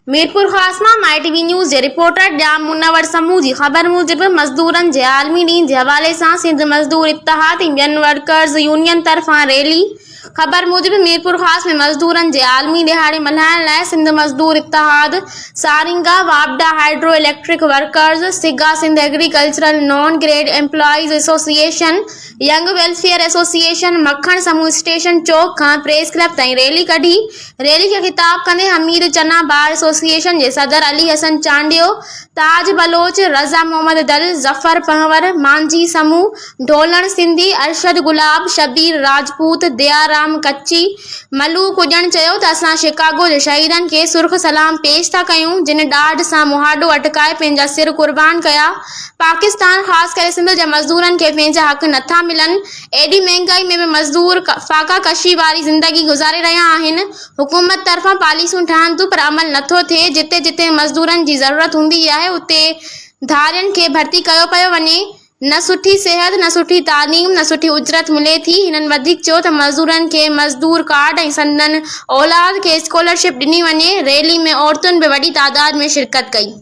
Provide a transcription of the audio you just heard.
मीरपुर ख़ास मां MyTV news जे reporter ॼाम मुनवर समूह जी ख़बर मूजिब मज़दूरनि जे आलमी ॾींहं जे हवाले सां सिंध मज़दूर इत्तेहाद ऐं ॿियनि वर्कर्स यूनियन तरफ़ां रैली। ख़बर मूजिब मीरपुर ख़ास में मज़दूरनि जे आलमी ॾिहाड़े मल्हाइण लाइ सिंध मज़दूर इत्तेहाद, सारिंगा वापडा हाइड्रो इलेक्ट्रिक वर्कर्स, सिगा Sindh agricultural non grade employees association, young welfare association मखण समूह स्टेशन चौक खां प्रेस क्लब ताईं रैली कढी। रैली खे ख़िताब कंदे हमीद चन्ना बार एसोसिएशन जे सदर अली हसन चांडियो, ताज बलोच, रज़ा मोहम्मद दल, ज़फर पंवर, मांझी समूह, ढोलण सिंधी, अरशद गुलाब, शबीर राजपूत, दयाराम कच्ची, मलूक हुजण चयो त असां शिकागो जे शहीदनि खे सुर्ख सलाम पेश था कयूं जिन ॾाढ सां मुहाॾो अटकाए पंहिंजा सिर कुर्बान कया। पाकिस्तान ख़ासि करे सिंध जे मज़दूरनि खे पंहिंजा हक़ नथा मिलनि। एॾी महांगाई में बि मज़दूर फाका कशी वारी ज़िंदगी गुज़ारे रहिया आहिनि। हुकूमत तरफ़ां पॉलिसियूं ठहनि थियूं पर अमल नथो थिए। जिते जिते मज़दूरनि जी ज़रूरत हूंदी आहे उते धारियुनि खे भर्ती कयो पियो वञे। न सुठी सिहत, न सुठी तालीम, न सुठी उजरत मिले थी। हिननि वधीक चयो त मज़दूरनि खे मज़दूर कार्ड ऐं संदनि औलाद खे स्कॉलरशिप ॾिनी वञे। रैली में औरतुनि बि वॾी तादाद में शिरकत कई।